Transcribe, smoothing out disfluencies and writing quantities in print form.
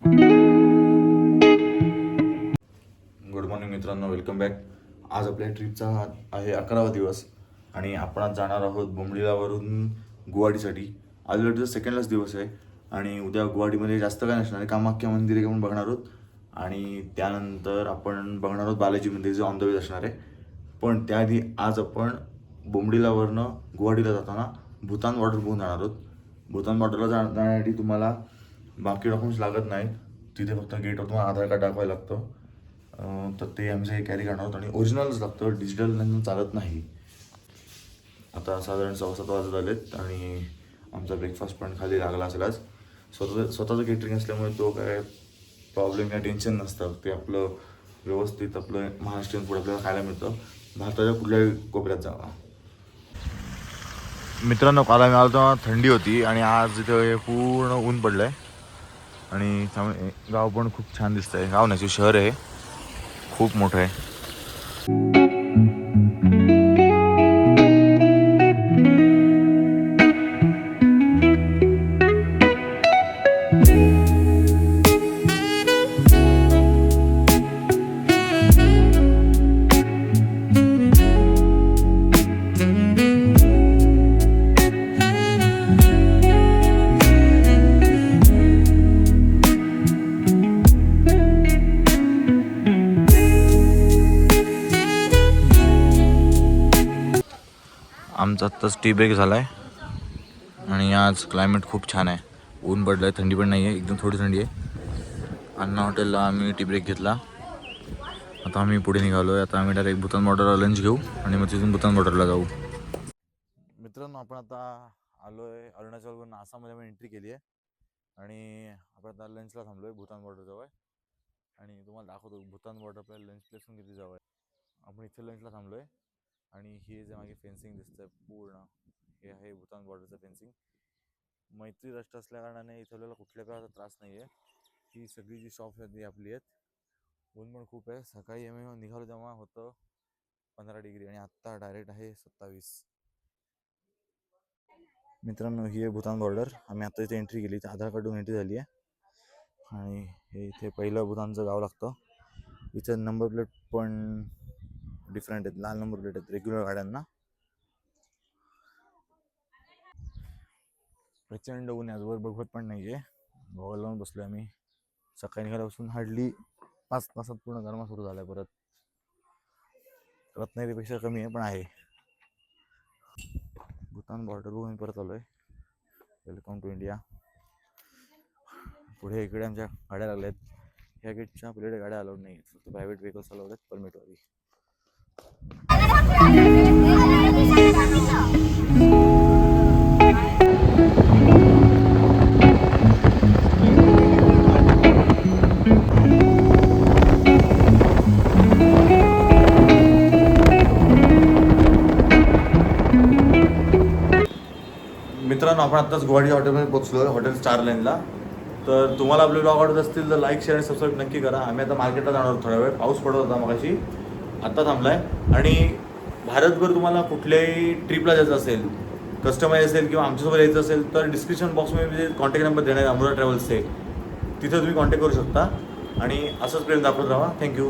Good morning मित्रांनो, welcome back. आज आपल्या ट्रिपचा आहे 11वा दिवस आणि आपण आज जाणार आहोत बोमडिलावरून गुवाहाटीसाठी. आज ऑलरेडी सेकंडलाच दिवस आहे आणि उद्या गुवाहाटीमध्ये जास्त काय नसणार आहे. कामाख्या मंदिर एक आपण बघणार आहोत आणि त्यानंतर आपण बघणार आहोत बालाजी मंदिर जे ऑन द वे असणार आहे. पण त्याआधी आज आपण बोमडिलावरनं गुवाहाटीला जाताना भूतान बॉर्डर बघून जाणार आहोत. भूतान बॉर्डरला जाण्यासाठी तुम्हाला बाकी डॉक्युमेंट्स लागत नाहीत. तिथे फक्त गेटवर तुम्हाला आधार कार्ड दाखवायला लागतं. तर ते आमचं हे कॅरी करणार आहोत आणि ओरिजिनलच लागतं, डिजिटल चालत नाही. आता साधारण 6-7 वाजत आलेत आणि आमचा ब्रेकफास्ट पण खाली लागला असेल. आज स्वतःचं केटरिंग असल्यामुळे तो काय प्रॉब्लेम या टेन्शन नसतं. ते आपलं व्यवस्थित आपलं महाराष्ट्रीयन फूड आपल्याला खायला मिळतं, भारताच्या कुठल्याही कोपऱ्यात जावा. मित्रांनो, काल आम्ही आलो तेव्हा थंडी होती आणि आज इथे पूर्ण ऊन पडलं आहे आणि त्यामुळे गाव पण खूप छान दिसतं आहे. गाव नाही, शहर आहे, खूप मोठं आहे. आमचा आत्ताच टी ब्रेक झाला आहे आणि आज क्लायमेट खूप छान आहे. ऊन पडलं आहे, थंडी पण नाही आहे, एकदम थोडी थंडी आहे. अन्ना हॉटेलला आम्ही टी ब्रेक घेतला. आता आम्ही पुढे निघालो आहे. आता आम्ही डायरेक्ट भूतान बॉर्डरला लंच घेऊ आणि मग तिथून भूतान बॉर्डरला जाऊ. मित्रांनो, आपण आता आलो आहे अरुणाचलवरून आसाममध्ये आम्ही एंट्री केली आहे आणि आपण आता लंचला थांबलो आहे भूतान बॉर्डरजवळ. आणि तुम्हाला दाखवतो भूतान बॉर्डर आपल्याला लंच प्लेसून किती जवळ आहे. आपण इथे लंचला थांबलो आहे आणि हे जे मागे फेन्सिंग दिसतंय पूर्ण, हे आहे भूतान बॉर्डरचं फेन्सिंग. मैत्री राष्ट्र असल्या कारणाने इथे आपल्याला कुठल्या प्रकारचा त्रास नाही आहे. ही सगळी जी शॉप्स आहेत ती आपली आहेत. ऊन पण खूप आहे. सकाळी आम्ही निघालो तेव्हा होतं 15 डिग्री आणि आत्ता डायरेक्ट आहे 27. मित्रांनो, ही आहे भूतान बॉर्डर. आम्ही आता इथे एंट्री केली, आधार कार्डून एंट्री झाली आहे आणि हे इथे पहिलं भूतानचं गाव लागतं. इथं नंबर प्लेट पण डिफरंट आहेत, लाल नंबर प्लेट आहेत रेग्युलर गाड्यांना. प्रचंड ऊन आहे, आजवर बघवत पण नाही आहे. गोवा लावून बसलो आम्ही. सकाळी निघाल्यापासून हार्डली 5 तासात पूर्ण गरमा सुरू झाला आहे. परत रत्नागिरीपेक्षा कमी आहे पण आहे. भूतान बॉर्डर बघून परत आलो आहे. Welcome to India. पुढे इकडे आमच्या गाड्या लागल्या आहेत. ह्या गेटच्या आपल्याकडे गाड्या अलाउड नाही आहेत, फक्त प्रायव्हेट व्हेकल्स अलाउड आहेत परमिटवाली. मित्रांनो, आपण आत्ताच गुवाहाटी हॉटेलमध्ये पोहोचलो आहे, हॉटेल स्टार लाईनला. तर तुम्हाला आपले ब्लॉग आवडत असतील तर लाईक, शेअर आणि सबस्क्राईब नक्की करा. आम्ही आता मार्केटला जाणार आहोत थोडा वेळ. पाऊस पडत होता मगाशी, आत्ता थांबला आहे. आणि भारतभर तुम्हाला कुठल्याही ट्रिपला जायचं असेल, कस्टमाइज असेल किंवा आमच्यासोबत यायचं असेल तर डिस्क्रिप्शन बॉक्समध्ये कॉन्टॅक्ट नंबर देणार आहे अमोरा ट्रॅव्हल्सचे, तिथं तुम्ही कॉन्टॅक्ट करू शकता. आणि असंच प्रेम दाखवत राहा. थँक्यू.